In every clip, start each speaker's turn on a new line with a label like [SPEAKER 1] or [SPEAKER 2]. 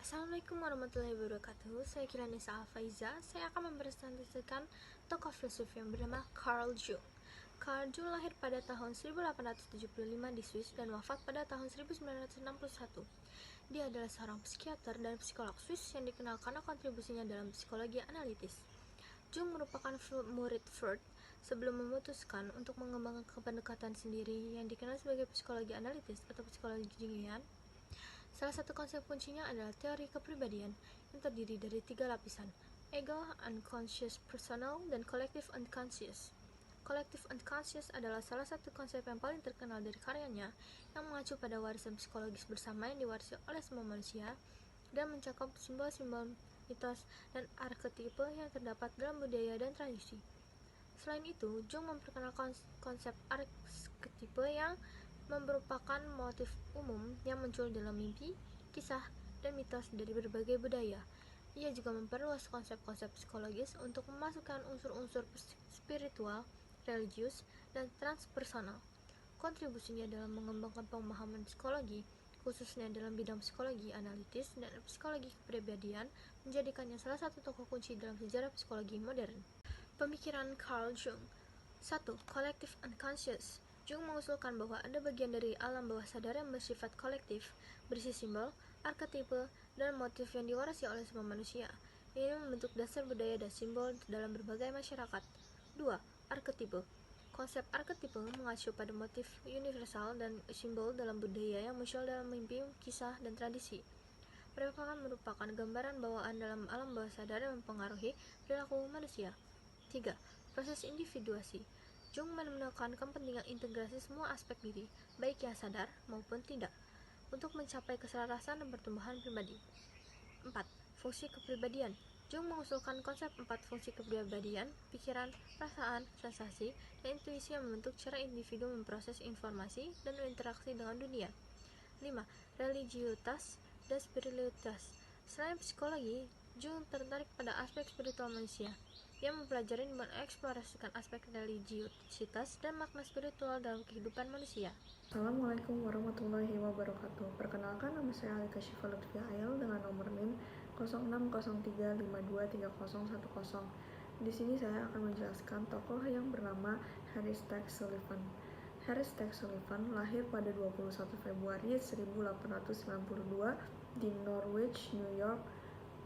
[SPEAKER 1] Assalamualaikum warahmatullahi wabarakatuh. Saya Kiranisa Alfaiza. Saya akan mempresentasikan tokoh filsuf yang bernama Carl Jung. Carl Jung lahir pada tahun 1875 di Swiss dan wafat pada tahun 1961. Dia adalah seorang psikiater dan psikolog Swiss yang dikenal karena kontribusinya dalam psikologi analitis. Jung merupakan murid Freud sebelum memutuskan untuk mengembangkan pendekatan sendiri yang dikenal sebagai psikologi analitis atau psikologi Jungian. Salah satu konsep kuncinya adalah teori kepribadian yang terdiri dari 3 lapisan, ego, unconscious personal, dan collective unconscious. Collective unconscious adalah salah satu konsep yang paling terkenal dari karyanya yang mengacu pada warisan psikologis bersama yang diwarisi oleh semua manusia dan mencakup simbol-simbol, mitos, dan arketipe yang terdapat dalam budaya dan tradisi. Selain itu, Jung memperkenalkan konsep arketipe yang merupakan motif umum yang muncul dalam mimpi, kisah, dan mitos dari berbagai budaya. Ia juga memperluas konsep-konsep psikologis untuk memasukkan unsur-unsur spiritual, religius, dan transpersonal. Kontribusinya dalam mengembangkan pemahaman psikologi, khususnya dalam bidang psikologi analitis dan psikologi kepribadian, menjadikannya salah satu tokoh kunci dalam sejarah psikologi modern. Pemikiran Carl Jung. 1. Collective unconscious. Jung mengusulkan bahwa ada bagian dari alam bawah sadar yang bersifat kolektif, berisi simbol, arketipe, dan motif yang diwarisi oleh semua manusia. Ini membentuk dasar budaya dan simbol dalam berbagai masyarakat. 2. Arketipe. Konsep arketipe mengacu pada motif universal dan simbol dalam budaya yang muncul dalam mimpi, kisah, dan tradisi. Mereka merupakan gambaran bawaan dalam alam bawah sadar yang mempengaruhi perilaku manusia. 3. Proses individuasi. Jung menekankan kepentingan integrasi semua aspek diri, baik yang sadar maupun tidak, untuk mencapai keselarasan dan pertumbuhan pribadi. 4. Fungsi kepribadian. Jung mengusulkan konsep 4 fungsi kepribadian, pikiran, perasaan, sensasi, dan intuisi yang membentuk cara individu memproses informasi dan berinteraksi dengan dunia. 5. Religiusitas dan spiritualitas. Selain psikologi, Jung tertarik pada aspek spiritual manusia. Ia mempelajari dan mengeksplorasikan aspek religiusitas dan makna spiritual dalam kehidupan manusia.
[SPEAKER 2] Assalamualaikum warahmatullahi wabarakatuh. Perkenalkan, nama saya Alika Syifa Lutfia Ayel dengan nomor NIM 0603523010. Di sini saya akan menjelaskan tokoh yang bernama Harry Stack Sullivan. Harry Stack Sullivan lahir pada 21 Februari 1892 di Norwich, New York,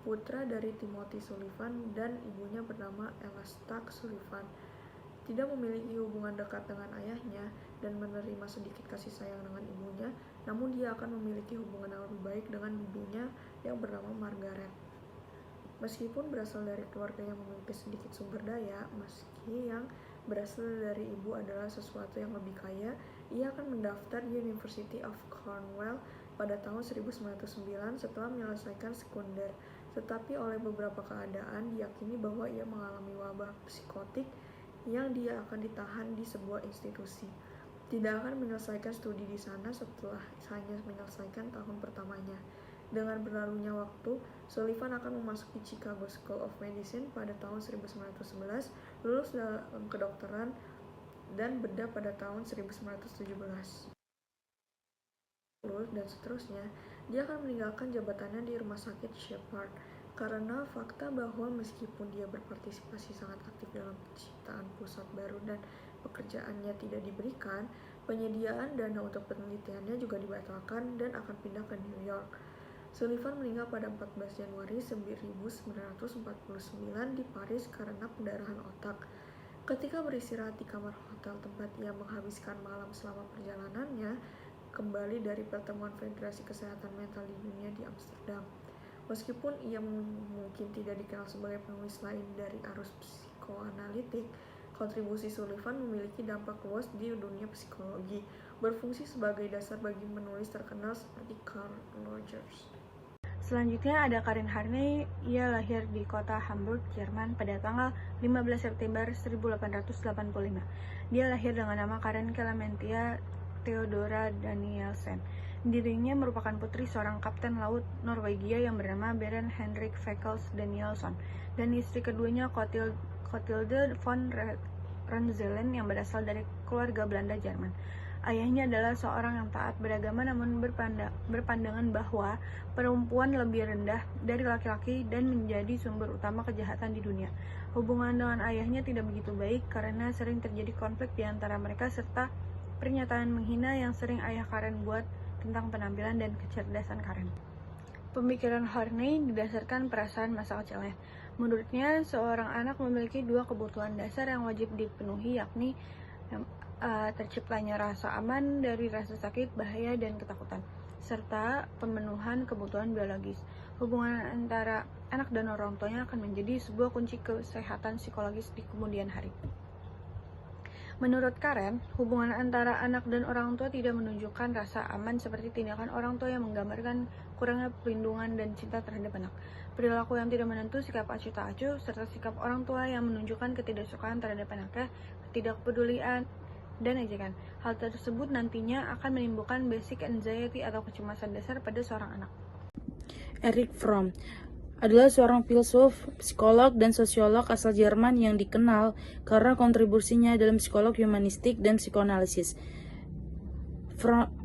[SPEAKER 2] putra dari Timothy Sullivan dan ibunya bernama Ella Stack Sullivan. Tidak memiliki hubungan dekat dengan ayahnya dan menerima sedikit kasih sayang dengan ibunya, namun dia akan memiliki hubungan yang lebih baik dengan bibinya yang bernama Margaret. Meskipun berasal dari keluarga yang memiliki sedikit sumber daya, meski yang berasal dari ibu adalah sesuatu yang lebih kaya, ia akan mendaftar di University of Cornwall pada tahun 1909 setelah menyelesaikan sekunder. Tetapi oleh beberapa keadaan diyakini bahwa ia mengalami wabah psikotik yang dia akan ditahan di sebuah institusi. Tidak akan menyelesaikan studi di sana setelah hanya menyelesaikan tahun pertamanya. Dengan berlalunya waktu, Sullivan akan memasuki Chicago School of Medicine pada tahun 1911, lulus dalam kedokteran dan bedah pada tahun 1917. Dan seterusnya, dia akan meninggalkan jabatannya di Rumah Sakit Shepherd karena fakta bahwa meskipun dia berpartisipasi sangat aktif dalam penciptaan pusat baru dan pekerjaannya tidak diberikan, penyediaan dana untuk penelitiannya juga dibatalkan dan akan pindah ke New York. Sullivan meninggal pada 14 Januari 1949 di Paris karena pendarahan otak. Ketika beristirahat di kamar hotel tempat ia menghabiskan malam selama perjalanannya kembali dari pertemuan Federasi Kesehatan Mental di Dunia di Amsterdam. Meskipun ia mungkin tidak dikenal sebagai penulis lain dari arus psikoanalitik, kontribusi Sullivan memiliki dampak luas di dunia psikologi, berfungsi sebagai dasar bagi menulis terkenal seperti Carl Rogers.
[SPEAKER 3] Selanjutnya ada Karin Harney. Ia lahir di kota Hamburg, Jerman pada tanggal 15 September 1885. Dia lahir dengan nama Karen Clementia Theodora Danielsen. Dirinya merupakan putri seorang kapten laut Norwegia yang bernama Beren Henrik Veckels Danielsson dan istri keduanya Clotilde von Renzelen yang berasal dari keluarga Belanda Jerman. Ayahnya adalah seorang yang taat beragama namun berpandangan bahwa perempuan lebih rendah dari laki-laki dan menjadi sumber utama kejahatan di dunia. Hubungan dengan ayahnya tidak begitu baik karena sering terjadi konflik di antara mereka serta pernyataan menghina yang sering ayah Karen buat tentang penampilan dan kecerdasan Karen. Pemikiran Horney didasarkan perasaan masa kecilnya. Menurutnya, seorang anak memiliki dua kebutuhan dasar yang wajib dipenuhi, yakni terciptanya rasa aman dari rasa sakit, bahaya, dan ketakutan, serta pemenuhan kebutuhan biologis. Hubungan antara anak dan orang tuanya akan menjadi sebuah kunci kesehatan psikologis di kemudian hari. Menurut Karen, hubungan antara anak dan orang tua tidak menunjukkan rasa aman seperti tindakan orang tua yang menggambarkan kurangnya perlindungan dan cinta terhadap anak. Perilaku yang tidak menentu, sikap acuh tak acuh, serta sikap orang tua yang menunjukkan ketidaksukaan terhadap anaknya, ketidakpedulian, dan ejekan. Hal tersebut nantinya akan menimbulkan basic anxiety atau kecemasan dasar pada seorang anak.
[SPEAKER 4] Erich Fromm adalah seorang filsuf, psikolog, dan sosiolog asal Jerman yang dikenal karena kontribusinya dalam psikolog humanistik dan psikoanalisis.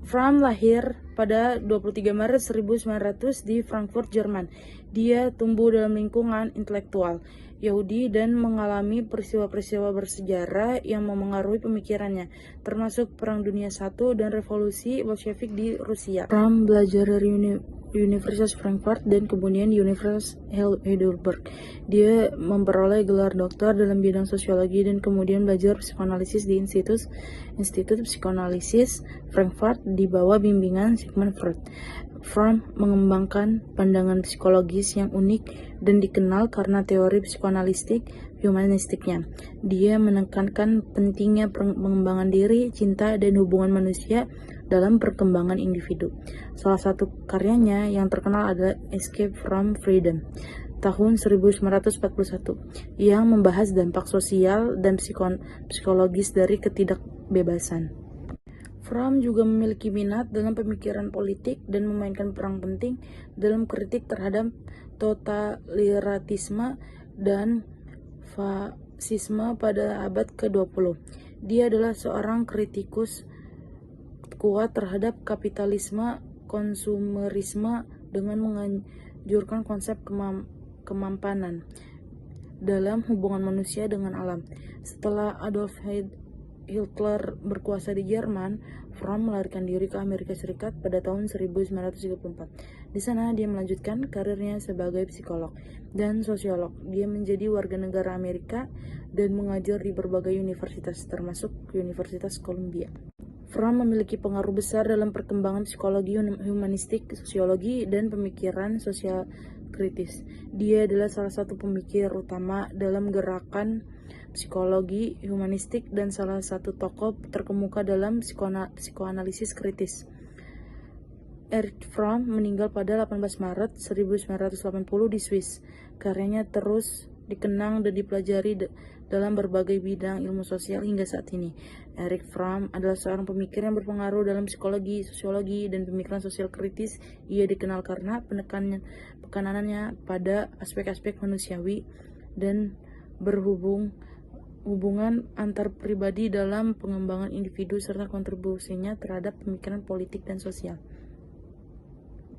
[SPEAKER 4] Fromm lahir pada 23 Maret 1900 di Frankfurt, Jerman. Dia tumbuh dalam lingkungan intelektual Yahudi dan mengalami peristiwa-peristiwa bersejarah yang memengaruhi pemikirannya, termasuk Perang Dunia I dan Revolusi Bolshevik di Rusia. Fromm belajar dari Universitas Frankfurt dan kemudian di Universitas Heidelberg. Dia memperoleh gelar doktor dalam bidang sosiologi dan kemudian belajar psikoanalisis di Institut Psikoanalisis Frankfurt di bawah bimbingan Sigmund Freud. Fromm mengembangkan pandangan psikologis yang unik dan dikenal karena teori psikoanalistik humanistiknya. Dia menekankan pentingnya pengembangan diri, cinta, dan hubungan manusia dalam perkembangan individu. Salah satu karyanya yang terkenal adalah Escape from Freedom tahun 1941 yang membahas dampak sosial dan psikologis dari ketidakbebasan. Fromm juga memiliki minat dalam pemikiran politik dan memainkan peran penting dalam kritik terhadap totalitarisme dan fasisme pada abad ke-20. Dia adalah seorang kritikus kuat terhadap kapitalisme konsumerisme dengan menganjurkan konsep kemampanan dalam hubungan manusia dengan alam. Setelah Adolf Hitler berkuasa di Jerman, Fromm melarikan diri ke Amerika Serikat pada tahun 1934. Di sana dia melanjutkan karirnya sebagai psikolog dan sosiolog. Dia menjadi warga negara Amerika dan mengajar di berbagai universitas, termasuk Universitas Columbia. Fromm memiliki pengaruh besar dalam perkembangan psikologi humanistik, sosiologi, dan pemikiran sosial kritis. Dia adalah salah satu pemikir utama dalam gerakan psikologi humanistik dan salah satu tokoh terkemuka dalam psikoanalisis kritis. Erich Fromm meninggal pada 18 Maret 1980 di Swiss. Karyanya terus dikenang dan dipelajari dalam berbagai bidang ilmu sosial hingga saat ini. Erich Fromm adalah seorang pemikir yang berpengaruh dalam psikologi, sosiologi, dan pemikiran sosial kritis. Ia dikenal karena penekanannya pada aspek-aspek manusiawi dan hubungan antar pribadi dalam pengembangan individu serta kontribusinya terhadap pemikiran politik dan sosial.